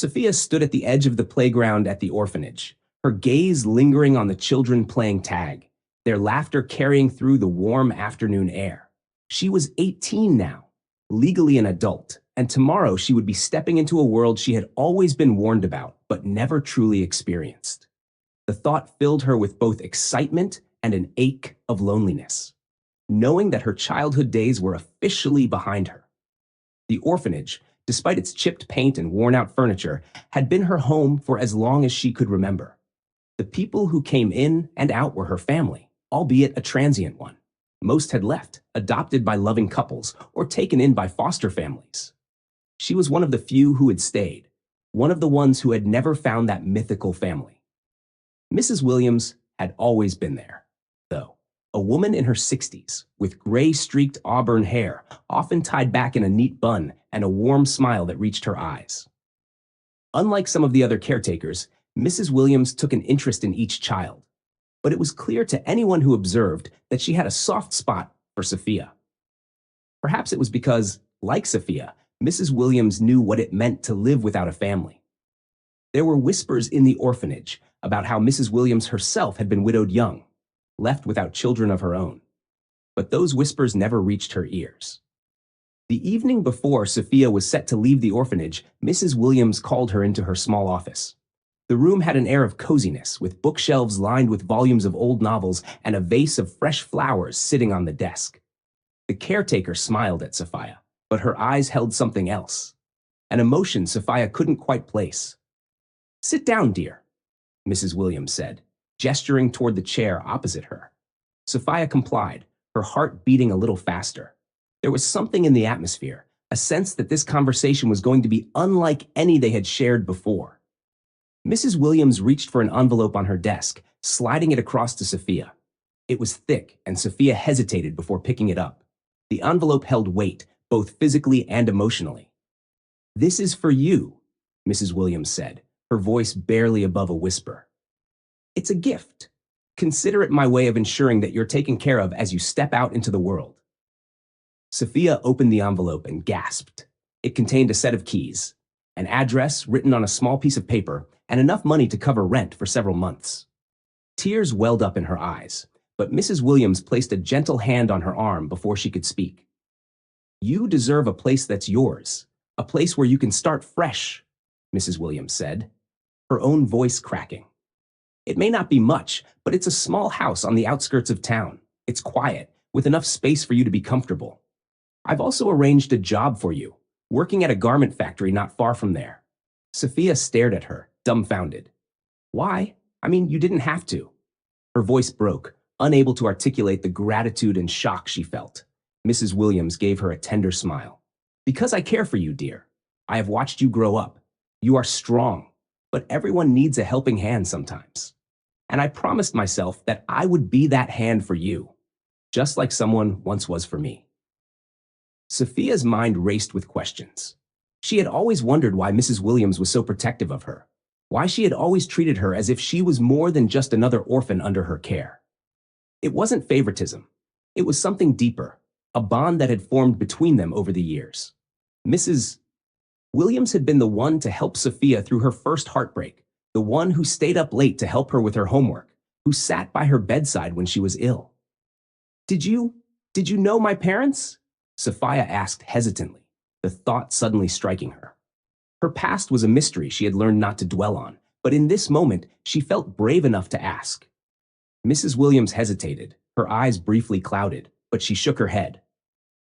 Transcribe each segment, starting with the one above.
Sophia stood at the edge of the playground at the orphanage, her gaze lingering on the children playing tag, their laughter carrying through the warm afternoon air. She was 18 now, legally an adult, and tomorrow she would be stepping into a world she had always been warned about but never truly experienced. The thought filled her with both excitement and an ache of loneliness, knowing that her childhood days were officially behind her. The orphanage, despite its chipped paint and worn-out furniture, had been her home for as long as she could remember. The people who came in and out were her family, albeit a transient one. Most had left, adopted by loving couples, or taken in by foster families. She was one of the few who had stayed, one of the ones who had never found that mythical family. Mrs. Williams had always been there, though. A woman in her 60s, with gray-streaked auburn hair, often tied back in a neat bun, and a warm smile that reached her eyes. Unlike some of the other caretakers, Mrs. Williams took an interest in each child, but it was clear to anyone who observed that she had a soft spot for Sophia. Perhaps it was because, like Sophia, Mrs. Williams knew what it meant to live without a family. There were whispers in the orphanage about how Mrs. Williams herself had been widowed young, left without children of her own. But those whispers never reached her ears. The evening before Sophia was set to leave the orphanage, Mrs. Williams called her into her small office. The room had an air of coziness, with bookshelves lined with volumes of old novels and a vase of fresh flowers sitting on the desk. The caretaker smiled at Sophia, but her eyes held something else, an emotion Sophia couldn't quite place. "Sit down, dear," Mrs. Williams said, gesturing toward the chair opposite her. Sophia complied, her heart beating a little faster. There was something in the atmosphere, a sense that this conversation was going to be unlike any they had shared before. Mrs. Williams reached for an envelope on her desk, sliding it across to Sophia. It was thick, and Sophia hesitated before picking it up. The envelope held weight, both physically and emotionally. "This is for you," Mrs. Williams said, her voice barely above a whisper. "It's a gift. Consider it my way of ensuring that you're taken care of as you step out into the world." Sophia opened the envelope and gasped. It contained a set of keys, an address written on a small piece of paper, and enough money to cover rent for several months. Tears welled up in her eyes, but Mrs. Williams placed a gentle hand on her arm before she could speak. "You deserve a place that's yours, a place where you can start fresh," Mrs. Williams said, her own voice cracking. "It may not be much, but it's a small house on the outskirts of town. It's quiet, with enough space for you to be comfortable. I've also arranged a job for you, working at a garment factory not far from there." Sophia stared at her, dumbfounded. "Why? I mean, you didn't have to." Her voice broke, unable to articulate the gratitude and shock she felt. Mrs. Williams gave her a tender smile. "Because I care for you, dear. I have watched you grow up. You are strong, but everyone needs a helping hand sometimes. And I promised myself that I would be that hand for you, just like someone once was for me." Sophia's mind raced with questions. She had always wondered why Mrs. Williams was so protective of her, why she had always treated her as if she was more than just another orphan under her care. It wasn't favoritism. It was something deeper, a bond that had formed between them over the years. Mrs. Williams had been the one to help Sophia through her first heartbreak, the one who stayed up late to help her with her homework, who sat by her bedside when she was ill. Did you know my parents?" Sophia asked hesitantly, the thought suddenly striking her. Her past was a mystery she had learned not to dwell on, but in this moment she felt brave enough to ask. Mrs. Williams hesitated, her eyes briefly clouded, but she shook her head.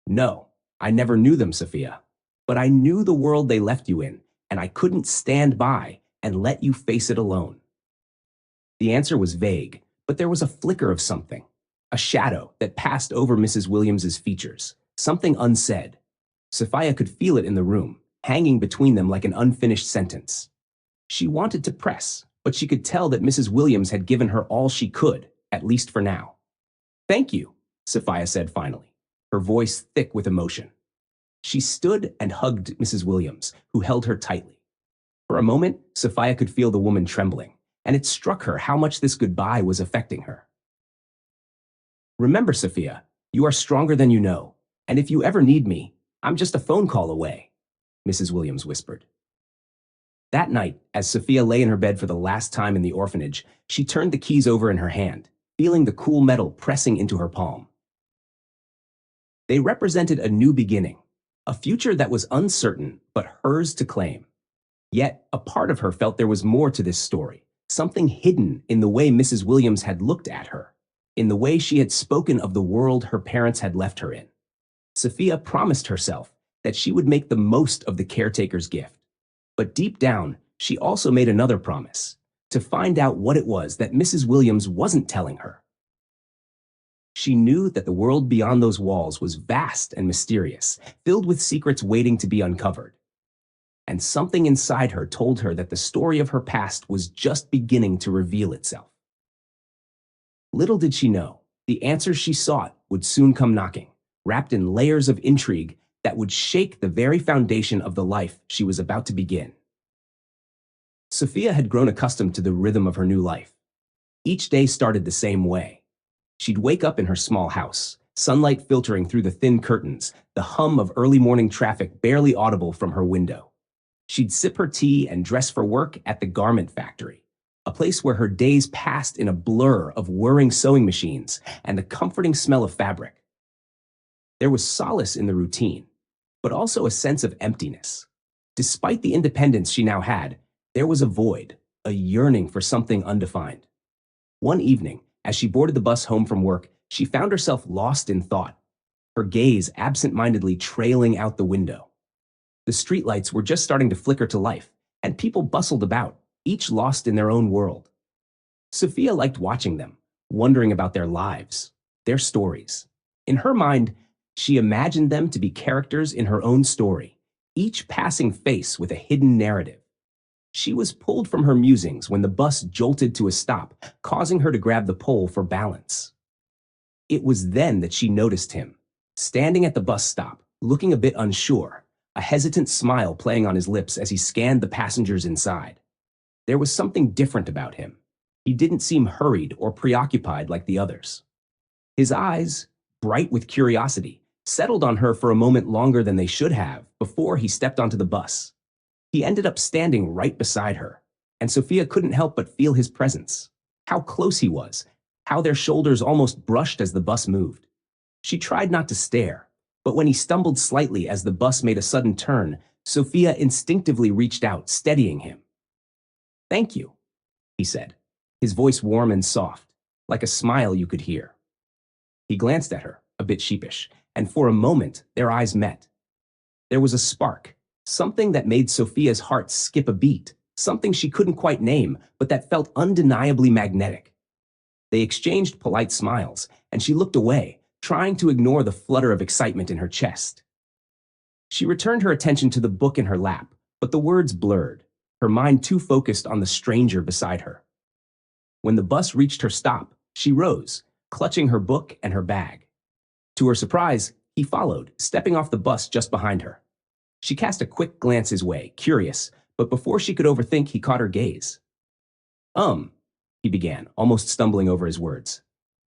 "No, I never knew them, Sophia. But I knew the world they left you in, and I couldn't stand by and let you face it alone." The answer was vague, but there was a flicker of something, a shadow that passed over Mrs. Williams's features, something unsaid. Sophia could feel it in the room, hanging between them like an unfinished sentence. She wanted to press, but she could tell that Mrs. Williams had given her all she could, at least for now. "Thank you," Sophia said finally, her voice thick with emotion. She stood and hugged Mrs. Williams, who held her tightly. For a moment, Sophia could feel the woman trembling, and it struck her how much this goodbye was affecting her. "Remember, Sophia, you are stronger than you know, and if you ever need me, I'm just a phone call away," Mrs. Williams whispered. That night, as Sophia lay in her bed for the last time in the orphanage, she turned the keys over in her hand, feeling the cool metal pressing into her palm. They represented a new beginning, a future that was uncertain but hers to claim. Yet, a part of her felt there was more to this story, something hidden in the way Mrs. Williams had looked at her, in the way she had spoken of the world her parents had left her in. Sophia promised herself that she would make the most of the caretaker's gift. But deep down, she also made another promise, to find out what it was that Mrs. Williams wasn't telling her. She knew that the world beyond those walls was vast and mysterious, filled with secrets waiting to be uncovered. And something inside her told her that the story of her past was just beginning to reveal itself. Little did she know, the answers she sought would soon come knocking, wrapped in layers of intrigue that would shake the very foundation of the life she was about to begin. Sophia had grown accustomed to the rhythm of her new life. Each day started the same way. She'd wake up in her small house, sunlight filtering through the thin curtains, the hum of early morning traffic barely audible from her window. She'd sip her tea and dress for work at the garment factory, a place where her days passed in a blur of whirring sewing machines and the comforting smell of fabric. There was solace in the routine, but also a sense of emptiness. Despite the independence she now had, there was a void, a yearning for something undefined. One evening, as she boarded the bus home from work, she found herself lost in thought, her gaze absent-mindedly trailing out the window. The streetlights were just starting to flicker to life, and people bustled about, each lost in their own world. Sophia liked watching them, wondering about their lives, their stories. In her mind, she imagined them to be characters in her own story, each passing face with a hidden narrative. She was pulled from her musings when the bus jolted to a stop, causing her to grab the pole for balance. It was then that she noticed him, standing at the bus stop, looking a bit unsure, a hesitant smile playing on his lips as he scanned the passengers inside. There was something different about him. He didn't seem hurried or preoccupied like the others. His eyes, bright with curiosity, settled on her for a moment longer than they should have before he stepped onto the bus. He ended up standing right beside her, and Sophia couldn't help but feel his presence. How close he was, how their shoulders almost brushed as the bus moved. She tried not to stare, but when he stumbled slightly as the bus made a sudden turn, Sophia instinctively reached out, steadying him. "Thank you," he said, his voice warm and soft, like a smile you could hear. He glanced at her, a bit sheepish, and for a moment their eyes met. There was a spark, something that made Sophia's heart skip a beat, something she couldn't quite name, but that felt undeniably magnetic. They exchanged polite smiles, and she looked away, trying to ignore the flutter of excitement in her chest. She returned her attention to the book in her lap, but the words blurred, her mind too focused on the stranger beside her. When the bus reached her stop, she rose, clutching her book and her bag. To her surprise, he followed, stepping off the bus just behind her. She cast a quick glance his way, curious, but before she could overthink, he caught her gaze. He began, almost stumbling over his words.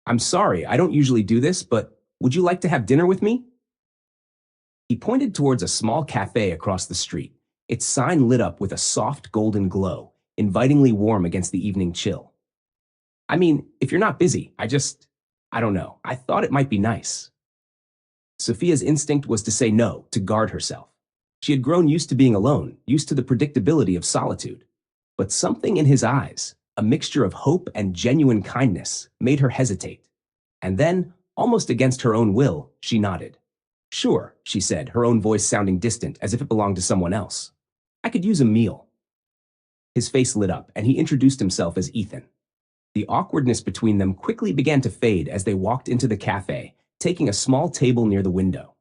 "I'm sorry, I don't usually do this, but would you like to have dinner with me?" He pointed towards a small cafe across the street, its sign lit up with a soft golden glow, invitingly warm against the evening chill. "I mean, if you're not busy, I don't know, I thought it might be nice." Sophia's instinct was to say no, to guard herself. She had grown used to being alone, used to the predictability of solitude. But something in his eyes, a mixture of hope and genuine kindness, made her hesitate. And then, almost against her own will, she nodded. "Sure," she said, her own voice sounding distant, as if it belonged to someone else. "I could use a meal." His face lit up, and he introduced himself as Ethan. The awkwardness between them quickly began to fade as they walked into the cafe, taking a small table near the window.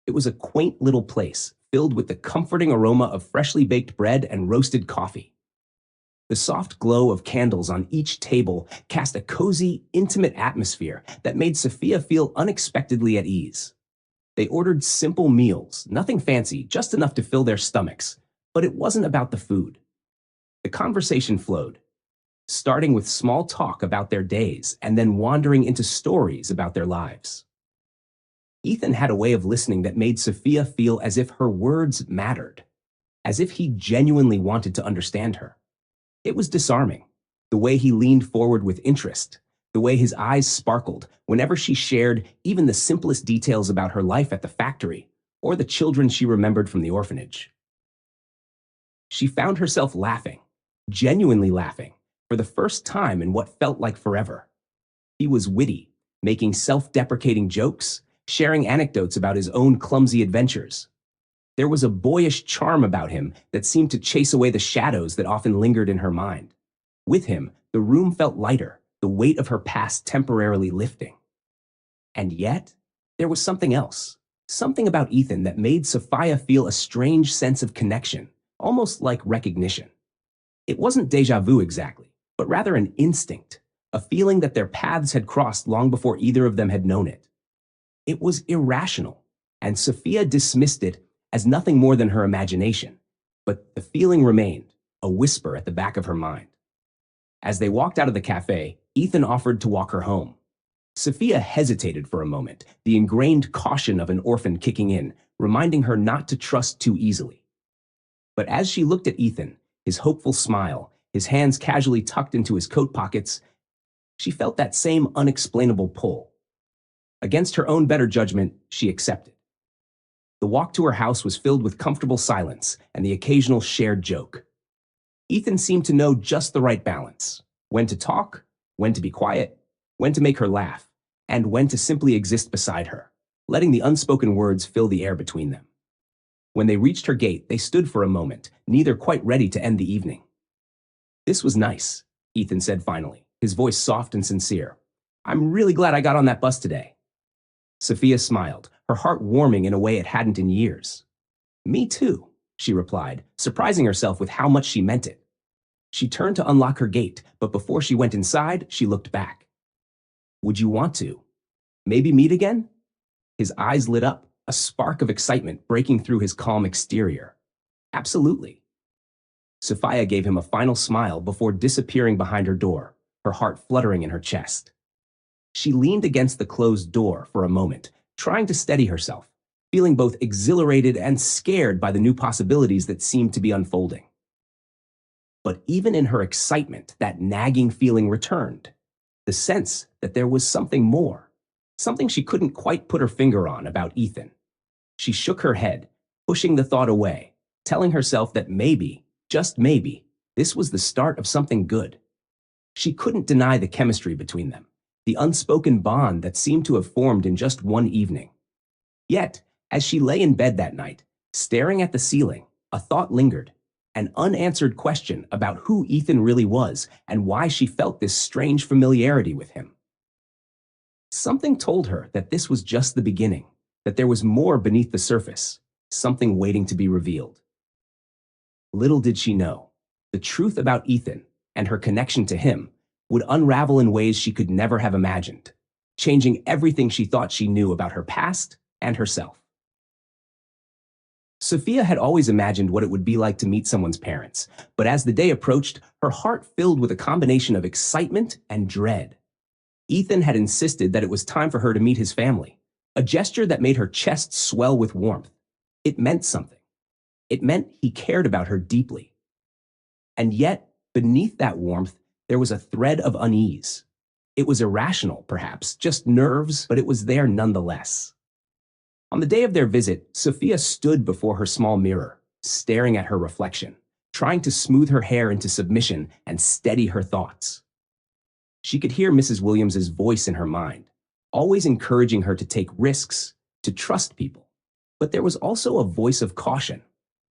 It was a quaint little place, filled with the comforting aroma of freshly baked bread and roasted coffee. The soft glow of candles on each table cast a cozy, intimate atmosphere that made Sophia feel unexpectedly at ease. They ordered simple meals, nothing fancy, just enough to fill their stomachs, but it wasn't about the food. The conversation flowed, starting with small talk about their days and then wandering into stories about their lives. Ethan had a way of listening that made Sophia feel as if her words mattered. as if he genuinely wanted to understand her. It was disarming, the way he leaned forward with interest, the way his eyes sparkled whenever she shared even the simplest details about her life at the factory or the children she remembered from the orphanage. She found herself laughing, genuinely laughing, for the first time in what felt like forever. He was witty, making self-deprecating jokes, sharing anecdotes about his own clumsy adventures. There was a boyish charm about him that seemed to chase away the shadows that often lingered in her mind. With him, the room felt lighter, the weight of her past temporarily lifting. And yet, there was something else, something about Ethan that made Sophia feel a strange sense of connection, almost like recognition. It wasn't déjà vu exactly, but rather an instinct, a feeling that their paths had crossed long before either of them had known it. It was irrational, and Sophia dismissed it as nothing more than her imagination, but the feeling remained, a whisper at the back of her mind. As they walked out of the cafe, Ethan offered to walk her home. Sophia hesitated for a moment, the ingrained caution of an orphan kicking in, reminding her not to trust too easily. But as she looked at Ethan, his hopeful smile, his hands casually tucked into his coat pockets, she felt that same unexplainable pull. Against her own better judgment, she accepted. The walk to her house was filled with comfortable silence and the occasional shared joke. Ethan seemed to know just the right balance, when to talk, when to be quiet, when to make her laugh, and when to simply exist beside her, letting the unspoken words fill the air between them. When they reached her gate, they stood for a moment, neither quite ready to end the evening. "This was nice," Ethan said finally, his voice soft and sincere. "I'm really glad I got on that bus today." Sophia smiled, her heart warming in a way it hadn't in years. "Me too," she replied, surprising herself with how much she meant it. She turned to unlock her gate, but before she went inside, she looked back. "Would you want to? Maybe meet again?" His eyes lit up, a spark of excitement breaking through his calm exterior. "Absolutely." Sophia gave him a final smile before disappearing behind her door, her heart fluttering in her chest. She leaned against the closed door for a moment, trying to steady herself, feeling both exhilarated and scared by the new possibilities that seemed to be unfolding. But even in her excitement, that nagging feeling returned, the sense that there was something more, something she couldn't quite put her finger on about Ethan. She shook her head, pushing the thought away, telling herself that maybe, just maybe, this was the start of something good. She couldn't deny the chemistry between them, the unspoken bond that seemed to have formed in just one evening. Yet, as she lay in bed that night, staring at the ceiling, a thought lingered, an unanswered question about who Ethan really was and why she felt this strange familiarity with him. Something told her that this was just the beginning, that there was more beneath the surface, something waiting to be revealed. Little did she know, the truth about Ethan and her connection to him would unravel in ways she could never have imagined, changing everything she thought she knew about her past and herself. Sophia had always imagined what it would be like to meet someone's parents, but as the day approached, her heart filled with a combination of excitement and dread. Ethan had insisted that it was time for her to meet his family, a gesture that made her chest swell with warmth. It meant something. It meant he cared about her deeply. And yet, beneath that warmth, there was a thread of unease. It was irrational, perhaps, just nerves, but it was there nonetheless. On the day of their visit, Sophia stood before her small mirror, staring at her reflection, trying to smooth her hair into submission and steady her thoughts. She could hear Mrs. Williams's voice in her mind, always encouraging her to take risks, to trust people. But there was also a voice of caution,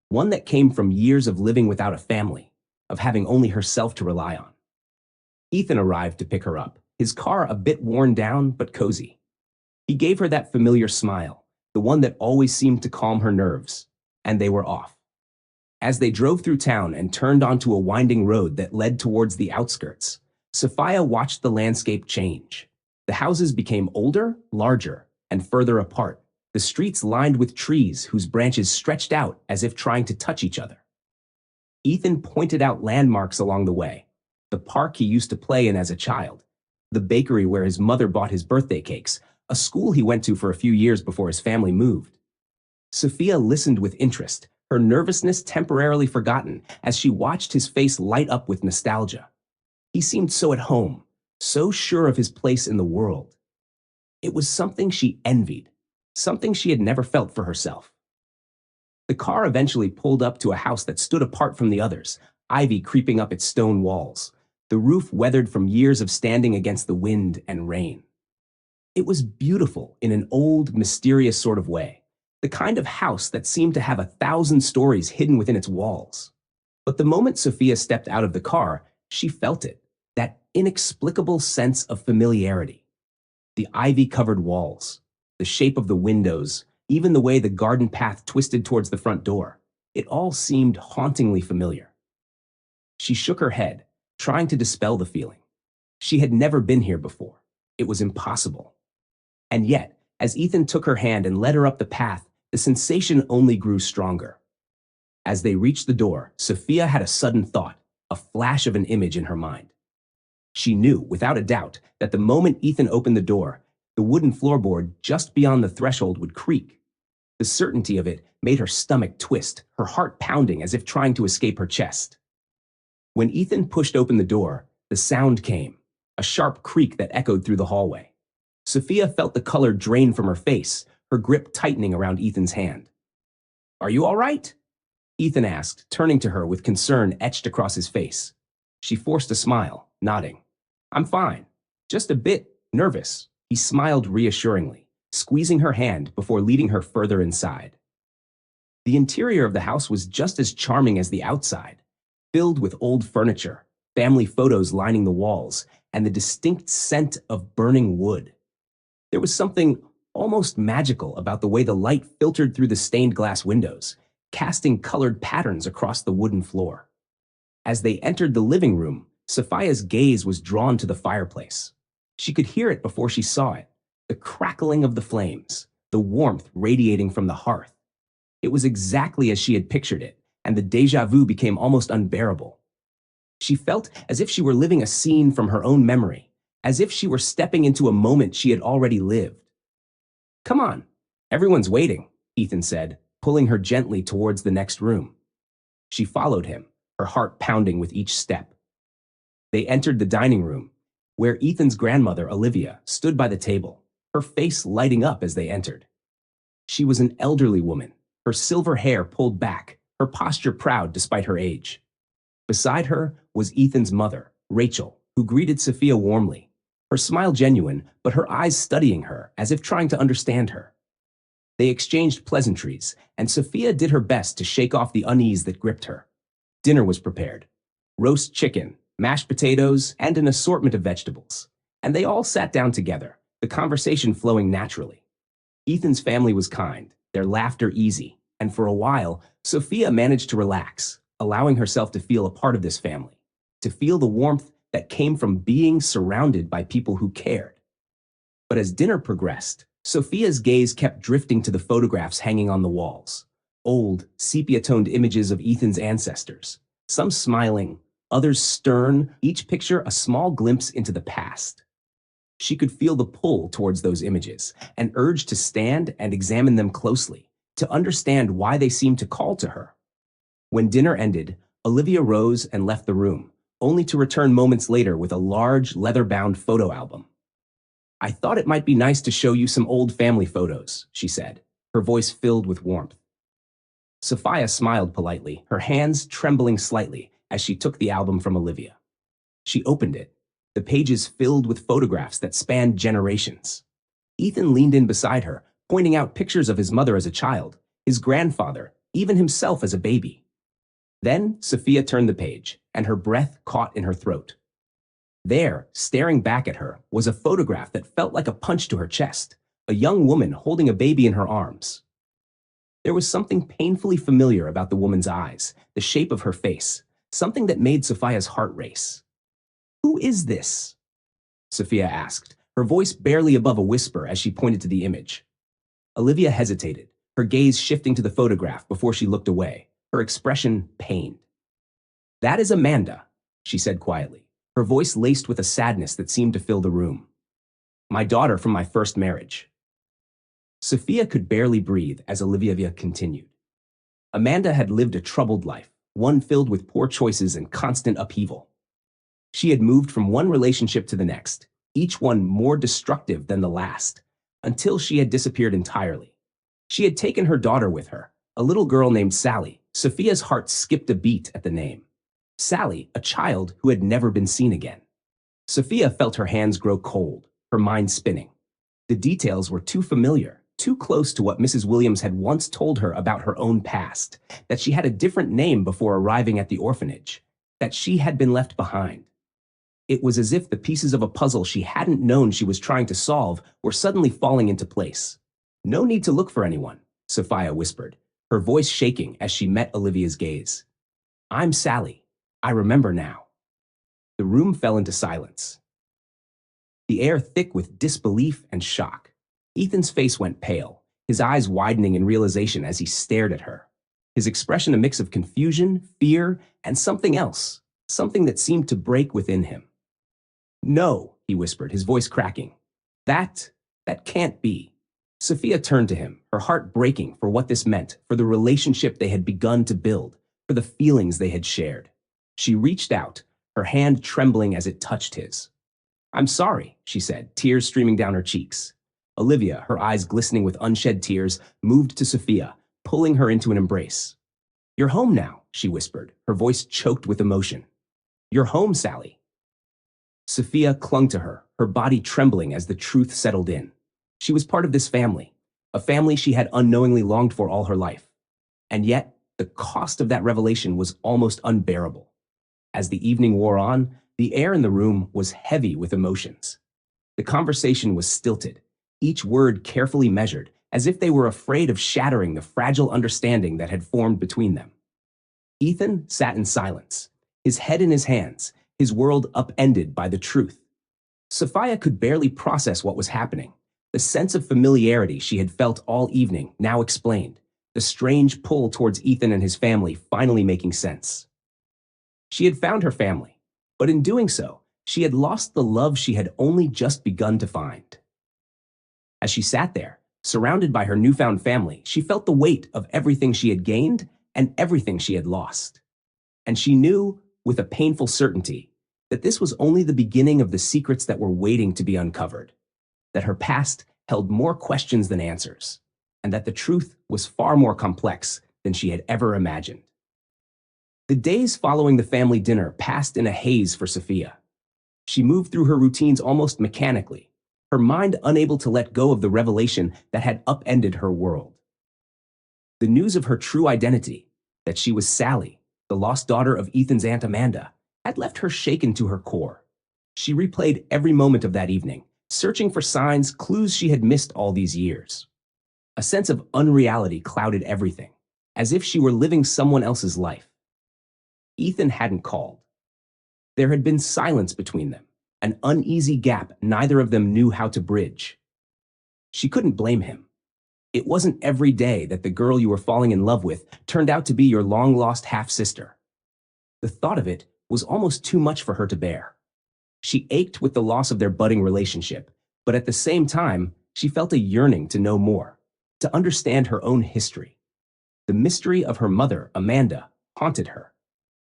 one that came from years of living without a family, of having only herself to rely on. Ethan arrived to pick her up, his car a bit worn down but cozy. He gave her that familiar smile, the one that always seemed to calm her nerves, and they were off. As they drove through town and turned onto a winding road that led towards the outskirts, Sophia watched the landscape change. The houses became older, larger, and further apart, the streets lined with trees whose branches stretched out as if trying to touch each other. Ethan pointed out landmarks along the way, the park he used to play in as a child, the bakery where his mother bought his birthday cakes, a school he went to for a few years before his family moved. Sophia listened with interest, her nervousness temporarily forgotten as she watched his face light up with nostalgia. He seemed so at home, so sure of his place in the world. It was something she envied, something she had never felt for herself. The car eventually pulled up to a house that stood apart from the others, ivy creeping up its stone walls, the roof weathered from years of standing against the wind and rain. It was beautiful in an old, mysterious sort of way, the kind of house that seemed to have 1,000 stories hidden within its walls. But the moment Sophia stepped out of the car, she felt it, that inexplicable sense of familiarity. The ivy-covered walls, the shape of the windows, even the way the garden path twisted towards the front door. It all seemed hauntingly familiar. She shook her head, trying to dispel the feeling. She had never been here before. It was impossible. And yet, as Ethan took her hand and led her up the path, the sensation only grew stronger. As they reached the door, Sophia had a sudden thought, a flash of an image in her mind. She knew, without a doubt, that the moment Ethan opened the door, the wooden floorboard just beyond the threshold would creak. The certainty of it made her stomach twist, her heart pounding as if trying to escape her chest. When Ethan pushed open the door, the sound came, a sharp creak that echoed through the hallway. Sophia felt the color drain from her face, her grip tightening around Ethan's hand. "Are you all right?" Ethan asked, turning to her with concern etched across his face. She forced a smile, nodding. "I'm fine. Just a bit nervous." He smiled reassuringly, squeezing her hand before leading her further inside. The interior of the house was just as charming as the outside, filled with old furniture, family photos lining the walls, and the distinct scent of burning wood. There was something almost magical about the way the light filtered through the stained glass windows, casting colored patterns across the wooden floor. As they entered the living room, Sophia's gaze was drawn to the fireplace. She could hear it before she saw it, the crackling of the flames, the warmth radiating from the hearth. It was exactly as she had pictured it, and the déjà vu became almost unbearable. She felt as if she were living a scene from her own memory, as if she were stepping into a moment she had already lived. "Come on, everyone's waiting," Ethan said, pulling her gently towards the next room. She followed him, her heart pounding with each step. They entered the dining room, where Ethan's grandmother, Olivia, stood by the table, her face lighting up as they entered. She was an elderly woman, her silver hair pulled back, her posture proud despite her age. Beside her was Ethan's mother, Rachel, who greeted Sophia warmly, her smile genuine, but her eyes studying her as if trying to understand her. They exchanged pleasantries, and Sophia did her best to shake off the unease that gripped her. Dinner was prepared: roast chicken, mashed potatoes, and an assortment of vegetables. And they all sat down together, the conversation flowing naturally. Ethan's family was kind, their laughter easy, and for a while, Sophia managed to relax, allowing herself to feel a part of this family, to feel the warmth that came from being surrounded by people who cared. But as dinner progressed, Sophia's gaze kept drifting to the photographs hanging on the walls, old, sepia-toned images of Ethan's ancestors, some smiling, others stern, each picture a small glimpse into the past. She could feel the pull towards those images, an urge to stand and examine them closely, to understand why they seemed to call to her. When dinner ended, Olivia rose and left the room, only to return moments later with a large, leather-bound photo album. "I thought it might be nice to show you some old family photos," she said, her voice filled with warmth. Sophia smiled politely, her hands trembling slightly as she took the album from Olivia. She opened it, the pages filled with photographs that spanned generations. Ethan leaned in beside her, pointing out pictures of his mother as a child, his grandfather, even himself as a baby. Then Sophia turned the page, and her breath caught in her throat. There, staring back at her, was a photograph that felt like a punch to her chest, a young woman holding a baby in her arms. There was something painfully familiar about the woman's eyes, the shape of her face, something that made Sophia's heart race. "Who is this?" Sophia asked, her voice barely above a whisper as she pointed to the image. Olivia hesitated, her gaze shifting to the photograph before she looked away, her expression pained. "That is Amanda," she said quietly, her voice laced with a sadness that seemed to fill the room. "My daughter from my first marriage." Sophia could barely breathe as Olivia continued. Amanda had lived a troubled life, one filled with poor choices and constant upheaval. She had moved from one relationship to the next, each one more destructive than the last, until she had disappeared entirely. She had taken her daughter with her, a little girl named Sally. Sophia's heart skipped a beat at the name. Sally, a child who had never been seen again. Sophia felt her hands grow cold, her mind spinning. The details were too familiar, too close to what Mrs. Williams had once told her about her own past, that she had a different name before arriving at the orphanage, that she had been left behind. It was as if the pieces of a puzzle she hadn't known she was trying to solve were suddenly falling into place. "No need to look for anyone," Sophia whispered, her voice shaking as she met Olivia's gaze. "I'm Sally. I remember now." The room fell into silence, the air thick with disbelief and shock. Ethan's face went pale, his eyes widening in realization as he stared at her. His expression a mix of confusion, fear, and something else, something that seemed to break within him. "No," he whispered, his voice cracking. That can't be." Sophia turned to him, her heart breaking for what this meant, for the relationship they had begun to build, for the feelings they had shared. She reached out, her hand trembling as it touched his. "I'm sorry," she said, tears streaming down her cheeks. Olivia, her eyes glistening with unshed tears, moved to Sophia, pulling her into an embrace. "You're home now," she whispered, her voice choked with emotion. "You're home, Sally." Sophia clung to her, her body trembling as the truth settled in. She was part of this family, a family she had unknowingly longed for all her life. And yet, the cost of that revelation was almost unbearable. As the evening wore on, the air in the room was heavy with emotions. The conversation was stilted, each word carefully measured, as if they were afraid of shattering the fragile understanding that had formed between them. Ethan sat in silence, his head in his hands, his world upended by the truth. Sophia could barely process what was happening. The sense of familiarity she had felt all evening now explained, the strange pull towards Ethan and his family finally making sense. She had found her family, but in doing so, she had lost the love she had only just begun to find. As she sat there, surrounded by her newfound family, she felt the weight of everything she had gained and everything she had lost. And she knew, with a painful certainty, that this was only the beginning of the secrets that were waiting to be uncovered, that her past held more questions than answers, and that the truth was far more complex than she had ever imagined. The days following the family dinner passed in a haze for Sophia. She moved through her routines almost mechanically, her mind unable to let go of the revelation that had upended her world. The news of her true identity, that she was Sally, the lost daughter of Ethan's Aunt Amanda, had left her shaken to her core. She replayed every moment of that evening, searching for signs, clues she had missed all these years. A sense of unreality clouded everything, as if she were living someone else's life. Ethan hadn't called. There had been silence between them, an uneasy gap neither of them knew how to bridge. She couldn't blame him. It wasn't every day that the girl you were falling in love with turned out to be your long-lost half-sister. The thought of it was almost too much for her to bear. She ached with the loss of their budding relationship, but at the same time, she felt a yearning to know more, to understand her own history. The mystery of her mother, Amanda, haunted her.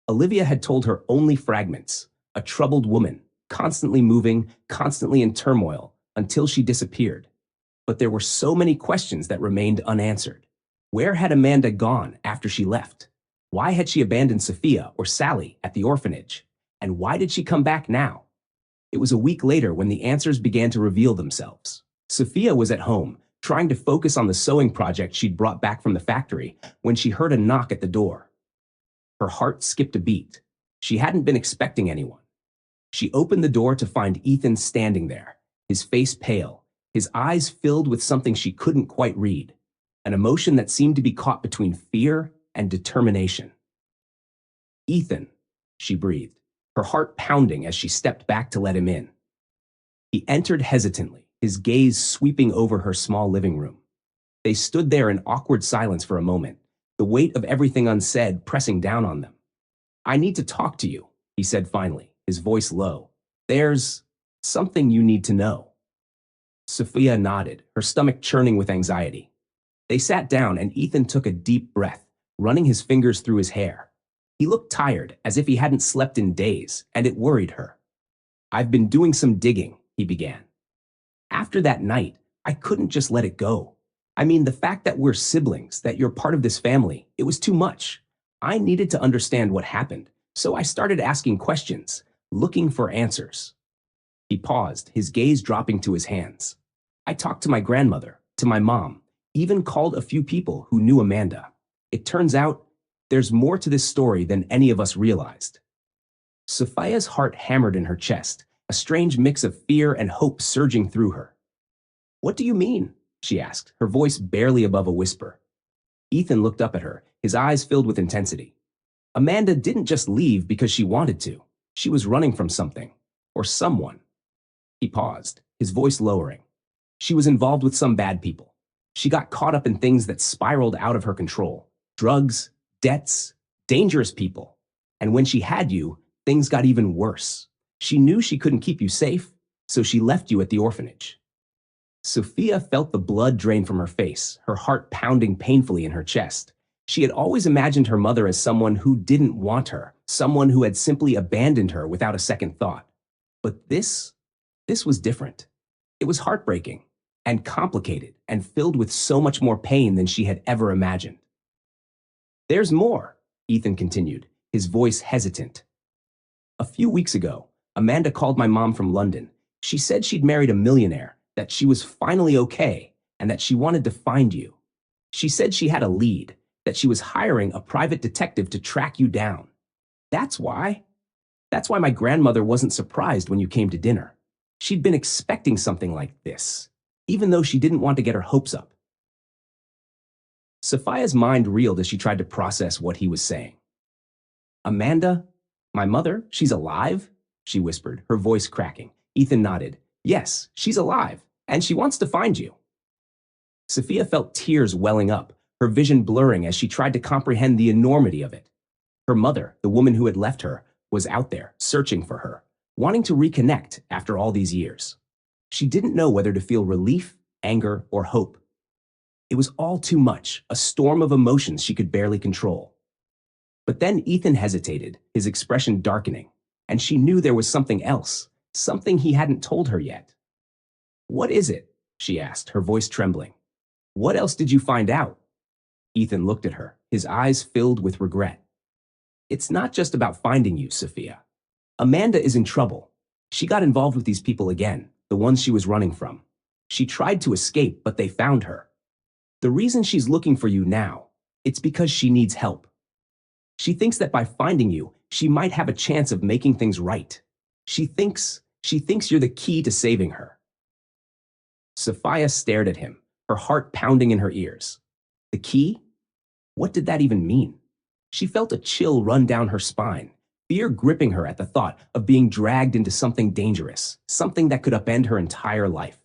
Olivia had told her only fragments, a troubled woman, constantly moving, constantly in turmoil, until she disappeared. But there were so many questions that remained unanswered. Where had Amanda gone after she left? Why had she abandoned Sophia or Sally at the orphanage? And why did she come back now? It was a week later when the answers began to reveal themselves. Sophia was at home, trying to focus on the sewing project she'd brought back from the factory, when she heard a knock at the door. Her heart skipped a beat. She hadn't been expecting anyone. She opened the door to find Ethan standing there, his face pale, his eyes filled with something she couldn't quite read, an emotion that seemed to be caught between fear and determination. "Ethan," she breathed, her heart pounding as she stepped back to let him in. He entered hesitantly, his gaze sweeping over her small living room. They stood there in awkward silence for a moment, the weight of everything unsaid pressing down on them. "I need to talk to you," he said finally, his voice low. "There's something you need to know." Sophia nodded, her stomach churning with anxiety. They sat down and Ethan took a deep breath, running his fingers through his hair. He looked tired, as if he hadn't slept in days, and it worried her. "I've been doing some digging," he began. "After that night, I couldn't just let it go. I mean, the fact that we're siblings, that you're part of this family, it was too much. I needed to understand what happened, so I started asking questions, looking for answers." He paused, his gaze dropping to his hands. "I talked to my grandmother, to my mom, even called a few people who knew Amanda. It turns out there's more to this story than any of us realized." Sophia's heart hammered in her chest, a strange mix of fear and hope surging through her. "What do you mean?" she asked, her voice barely above a whisper. Ethan looked up at her, his eyes filled with intensity. "Amanda didn't just leave because she wanted to. She was running from something, or someone." He paused, his voice lowering. "She was involved with some bad people. She got caught up in things that spiraled out of her control. Drugs, debts, dangerous people. And when she had you, things got even worse. She knew she couldn't keep you safe, so she left you at the orphanage." Sophia felt the blood drain from her face, her heart pounding painfully in her chest. She had always imagined her mother as someone who didn't want her, someone who had simply abandoned her without a second thought. But this was different. It was heartbreaking, and complicated, and filled with so much more pain than she had ever imagined. "There's more," Ethan continued, his voice hesitant. "A few weeks ago, Amanda called my mom from London. She said she'd married a millionaire, that she was finally okay, and that she wanted to find you. She said she had a lead, that she was hiring a private detective to track you down. That's why. That's why my grandmother wasn't surprised when you came to dinner. She'd been expecting something like this, even though she didn't want to get her hopes up." Sophia's mind reeled as she tried to process what he was saying. "Amanda? My mother? She's alive?" she whispered, her voice cracking. Ethan nodded. "Yes, she's alive, and she wants to find you." Sophia felt tears welling up, her vision blurring as she tried to comprehend the enormity of it. Her mother, the woman who had left her, was out there, searching for her, wanting to reconnect after all these years. She didn't know whether to feel relief, anger, or hope. It was all too much, a storm of emotions she could barely control. But then Ethan hesitated, his expression darkening, and she knew there was something else, something he hadn't told her yet. "What is it?" she asked, her voice trembling. "What else did you find out?" Ethan looked at her, his eyes filled with regret. "It's not just about finding you, Sophia. Amanda is in trouble. She got involved with these people again, the ones she was running from. She tried to escape, but they found her. The reason she's looking for you now, it's because she needs help. She thinks that by finding you, she might have a chance of making things right. She thinks you're the key to saving her." Sophia stared at him, her heart pounding in her ears. The key? What did that even mean? She felt a chill run down her spine, fear gripping her at the thought of being dragged into something dangerous, something that could upend her entire life.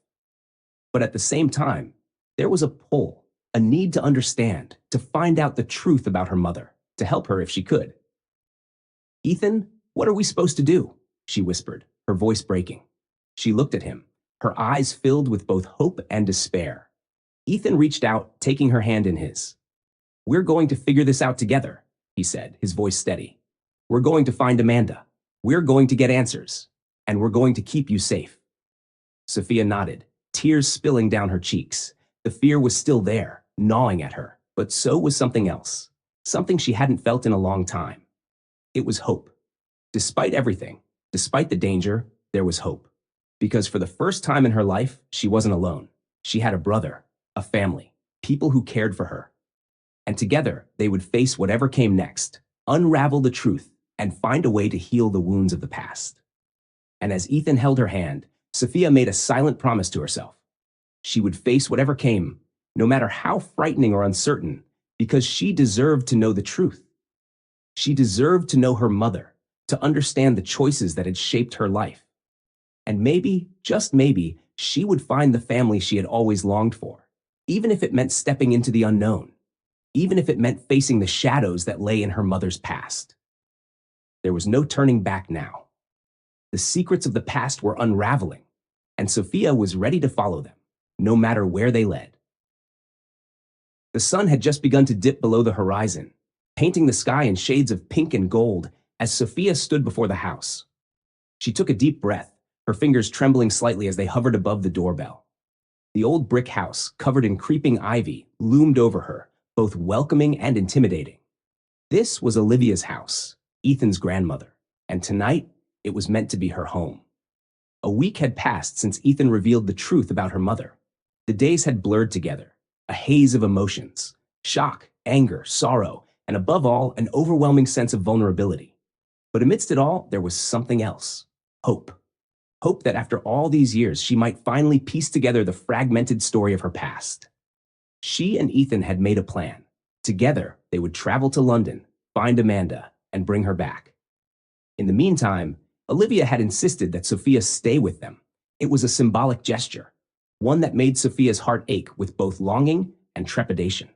But at the same time, there was a pull, a need to understand, to find out the truth about her mother, to help her if she could. "Ethan, what are we supposed to do?" she whispered, her voice breaking. She looked at him, her eyes filled with both hope and despair. Ethan reached out, taking her hand in his. "We're going to figure this out together," he said, his voice steady. "We're going to find Amanda. We're going to get answers. And we're going to keep you safe." Sophia nodded, tears spilling down her cheeks. The fear was still there, gnawing at her, but so was something else, something she hadn't felt in a long time. It was hope. Despite everything, despite the danger, there was hope. Because for the first time in her life, she wasn't alone. She had a brother, a family, people who cared for her. And together, they would face whatever came next, unravel the truth, and find a way to heal the wounds of the past. And as Ethan held her hand, Sophia made a silent promise to herself. She would face whatever came, no matter how frightening or uncertain, because she deserved to know the truth. She deserved to know her mother, to understand the choices that had shaped her life. And maybe, just maybe, she would find the family she had always longed for, even if it meant stepping into the unknown, even if it meant facing the shadows that lay in her mother's past. There was no turning back now. The secrets of the past were unraveling, and Sophia was ready to follow them, no matter where they led. The sun had just begun to dip below the horizon, painting the sky in shades of pink and gold as Sophia stood before the house. She took a deep breath, her fingers trembling slightly as they hovered above the doorbell. The old brick house, covered in creeping ivy, loomed over her, both welcoming and intimidating. This was Olivia's house, Ethan's grandmother, and tonight it was meant to be her home. A week had passed since Ethan revealed the truth about her mother. The days had blurred together, a haze of emotions: shock, anger, sorrow, and above all, an overwhelming sense of vulnerability. But amidst it all, there was something else: hope. Hope that after all these years, she might finally piece together the fragmented story of her past. She and Ethan had made a plan. Together, they would travel to London, find Amanda, and bring her back. In the meantime, Olivia had insisted that Sophia stay with them. It was a symbolic gesture, one that made Sophia's heart ache with both longing and trepidation.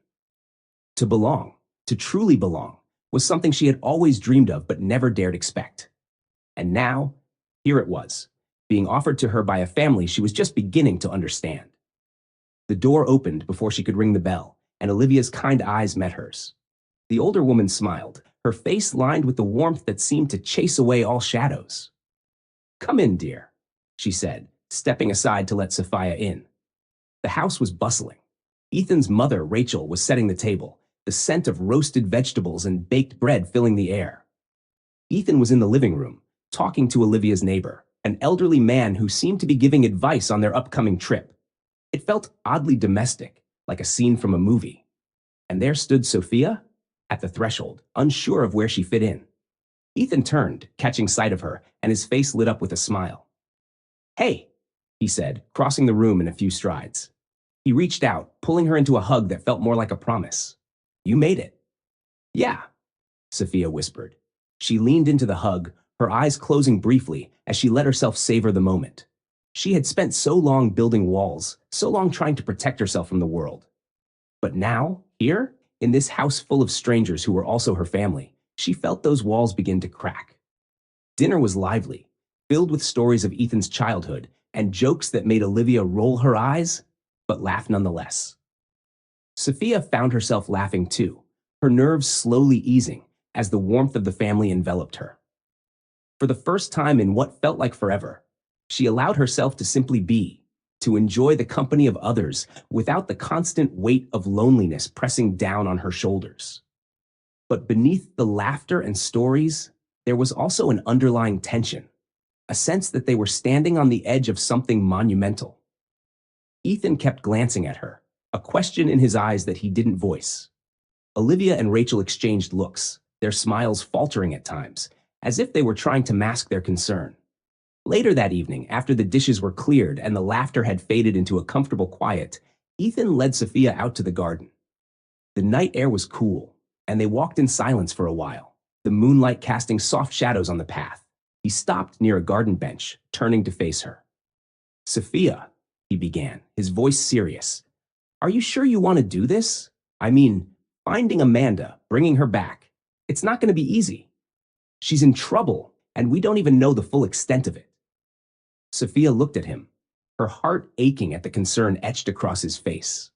To belong, to truly belong, was something she had always dreamed of but never dared expect. And now, here it was, being offered to her by a family she was just beginning to understand. The door opened before she could ring the bell, and Olivia's kind eyes met hers. The older woman smiled, her face lined with the warmth that seemed to chase away all shadows. "Come in, dear," she said, stepping aside to let Sophia in. The house was bustling. Ethan's mother, Rachel, was setting the table, the scent of roasted vegetables and baked bread filling the air. Ethan was in the living room, talking to Olivia's neighbor, an elderly man who seemed to be giving advice on their upcoming trip. It felt oddly domestic, like a scene from a movie. And there stood Sophia, at the threshold, unsure of where she fit in. Ethan turned, catching sight of her, and his face lit up with a smile. "Hey," he said, crossing the room in a few strides. He reached out, pulling her into a hug that felt more like a promise. "You made it." "Yeah," Sophia whispered. She leaned into the hug, her eyes closing briefly as she let herself savor the moment. She had spent so long building walls, so long trying to protect herself from the world. But now, here, in this house full of strangers who were also her family, she felt those walls begin to crack. Dinner was lively, filled with stories of Ethan's childhood and jokes that made Olivia roll her eyes, but laugh nonetheless. Sophia found herself laughing too, her nerves slowly easing as the warmth of the family enveloped her. For the first time in what felt like forever, she allowed herself to simply be, to enjoy the company of others without the constant weight of loneliness pressing down on her shoulders. But beneath the laughter and stories, there was also an underlying tension, a sense that they were standing on the edge of something monumental. Ethan kept glancing at her, a question in his eyes that he didn't voice. Olivia and Rachel exchanged looks, their smiles faltering at times, as if they were trying to mask their concern. Later that evening, after the dishes were cleared and the laughter had faded into a comfortable quiet, Ethan led Sophia out to the garden. The night air was cool, and they walked in silence for a while, the moonlight casting soft shadows on the path. He stopped near a garden bench, turning to face her. "Sophia," he began, his voice serious, "are you sure you want to do this? I mean, finding Amanda, bringing her back. It's not going to be easy. She's in trouble, and we don't even know the full extent of it." Sophia looked at him, her heart aching at the concern etched across his face.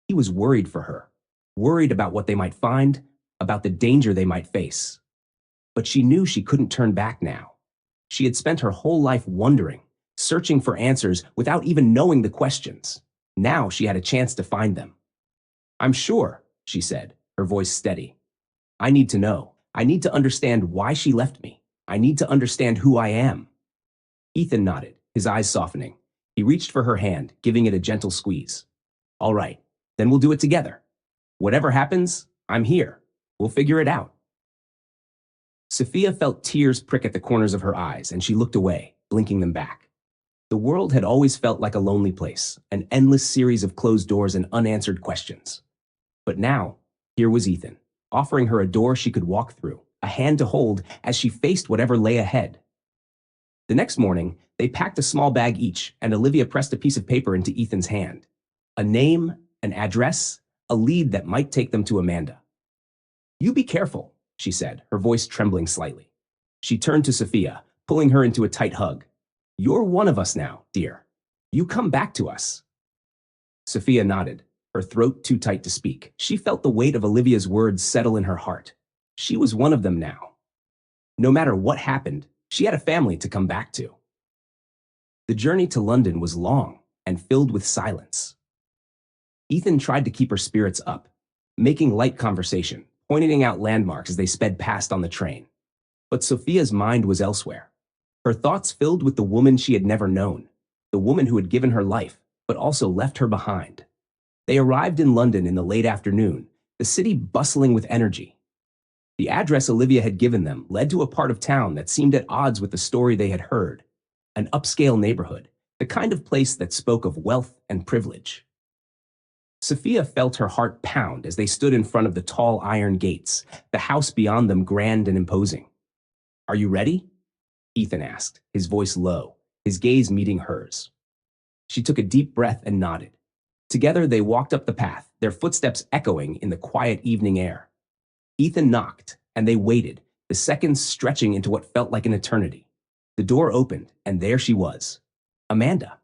He was worried for her, worried about what they might find, about the danger they might face. But she knew she couldn't turn back now. She had spent her whole life wondering, searching for answers without even knowing the questions. Now she had a chance to find them. "I'm sure," she said, her voice steady. "I need to know. I need to understand why she left me. I need to understand who I am." Ethan nodded, his eyes softening. He reached for her hand, giving it a gentle squeeze. "All right, then we'll do it together. Whatever happens, I'm here. We'll figure it out." Sophia felt tears prick at the corners of her eyes, and she looked away, blinking them back. The world had always felt like a lonely place, an endless series of closed doors and unanswered questions. But now, here was Ethan, offering her a door she could walk through, a hand to hold as she faced whatever lay ahead. The next morning, they packed a small bag each, and Olivia pressed a piece of paper into Ethan's hand. A name, an address, a lead that might take them to Amanda. "You be careful," she said, her voice trembling slightly. She turned to Sophia, pulling her into a tight hug. "You're one of us now, dear. You come back to us." Sophia nodded, her throat too tight to speak. She felt the weight of Olivia's words settle in her heart. She was one of them now. No matter what happened, she had a family to come back to. The journey to London was long and filled with silence. Ethan tried to keep her spirits up, making light conversation, pointing out landmarks as they sped past on the train. But Sophia's mind was elsewhere. Her thoughts filled with the woman she had never known, the woman who had given her life, but also left her behind. They arrived in London in the late afternoon, the city bustling with energy. The address Olivia had given them led to a part of town that seemed at odds with the story they had heard, an upscale neighborhood, the kind of place that spoke of wealth and privilege. Sophia felt her heart pound as they stood in front of the tall iron gates, the house beyond them grand and imposing. "Are you ready?" Ethan asked, his voice low, his gaze meeting hers. She took a deep breath and nodded. Together they walked up the path, their footsteps echoing in the quiet evening air. Ethan knocked, and they waited, the seconds stretching into what felt like an eternity. The door opened, and there she was, Amanda.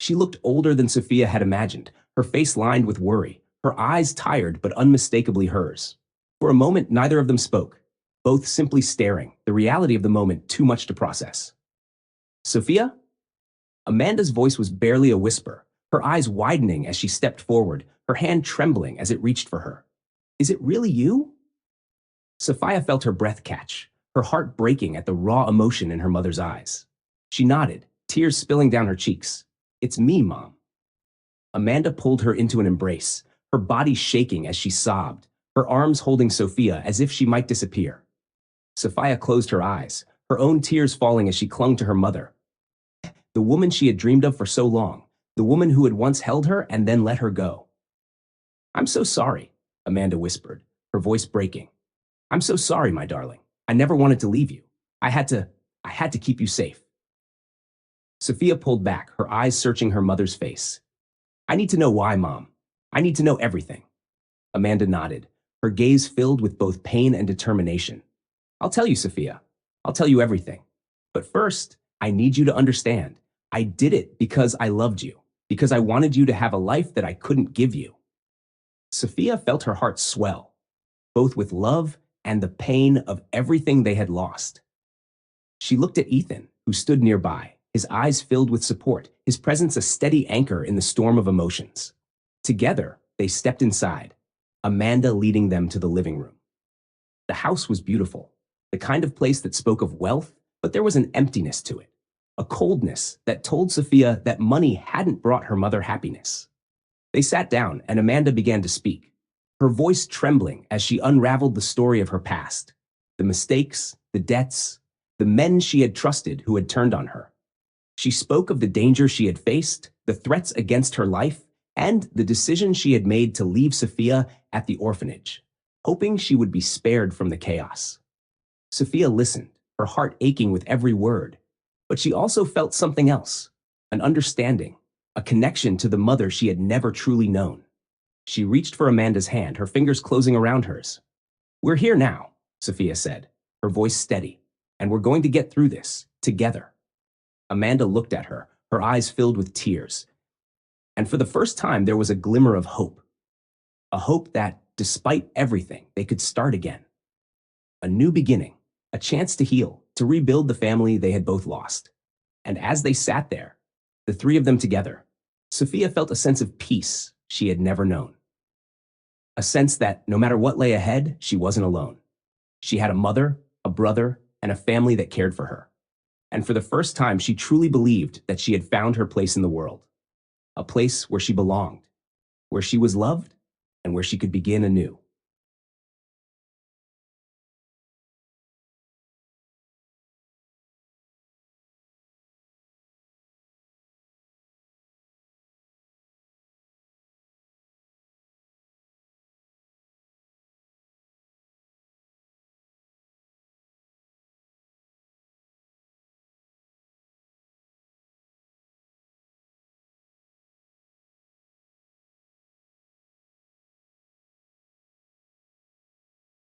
She looked older than Sophia had imagined, her face lined with worry, her eyes tired but unmistakably hers. For a moment, neither of them spoke, both simply staring, the reality of the moment too much to process. "Sophia?" Amanda's voice was barely a whisper, her eyes widening as she stepped forward, her hand trembling as it reached for her. "Is it really you?" Sophia felt her breath catch, her heart breaking at the raw emotion in her mother's eyes. She nodded, tears spilling down her cheeks. "It's me, Mom." Amanda pulled her into an embrace, her body shaking as she sobbed, her arms holding Sophia as if she might disappear. Sophia closed her eyes, her own tears falling as she clung to her mother. The woman she had dreamed of for so long, the woman who had once held her and then let her go. "I'm so sorry," Amanda whispered, her voice breaking. "I'm so sorry, my darling. I never wanted to leave you. I had to keep you safe." Sophia pulled back, her eyes searching her mother's face. "I need to know why, Mom. I need to know everything." Amanda nodded, her gaze filled with both pain and determination. "I'll tell you, Sophia. I'll tell you everything. But first, I need you to understand. I did it because I loved you, because I wanted you to have a life that I couldn't give you." Sophia felt her heart swell, both with love and the pain of everything they had lost. She looked at Ethan, who stood nearby, his eyes filled with support, his presence a steady anchor in the storm of emotions. Together, they stepped inside, Amanda leading them to the living room. The house was beautiful, the kind of place that spoke of wealth, but there was an emptiness to it, a coldness that told Sophia that money hadn't brought her mother happiness. They sat down, and Amanda began to speak, her voice trembling as she unraveled the story of her past, the mistakes, the debts, the men she had trusted who had turned on her. She spoke of the danger she had faced, the threats against her life, and the decision she had made to leave Sophia at the orphanage, hoping she would be spared from the chaos. Sophia listened, her heart aching with every word, but she also felt something else, an understanding, a connection to the mother she had never truly known. She reached for Amanda's hand, her fingers closing around hers. "We're here now," Sophia said, her voice steady, "and we're going to get through this, together." Amanda looked at her, her eyes filled with tears. And for the first time, there was a glimmer of hope. A hope that, despite everything, they could start again. A new beginning, a chance to heal, to rebuild the family they had both lost. And as they sat there, the three of them together, Sophia felt a sense of peace she had never known. A sense that, no matter what lay ahead, she wasn't alone. She had a mother, a brother, and a family that cared for her. And for the first time, she truly believed that she had found her place in the world. A place where she belonged, where she was loved, and where she could begin anew.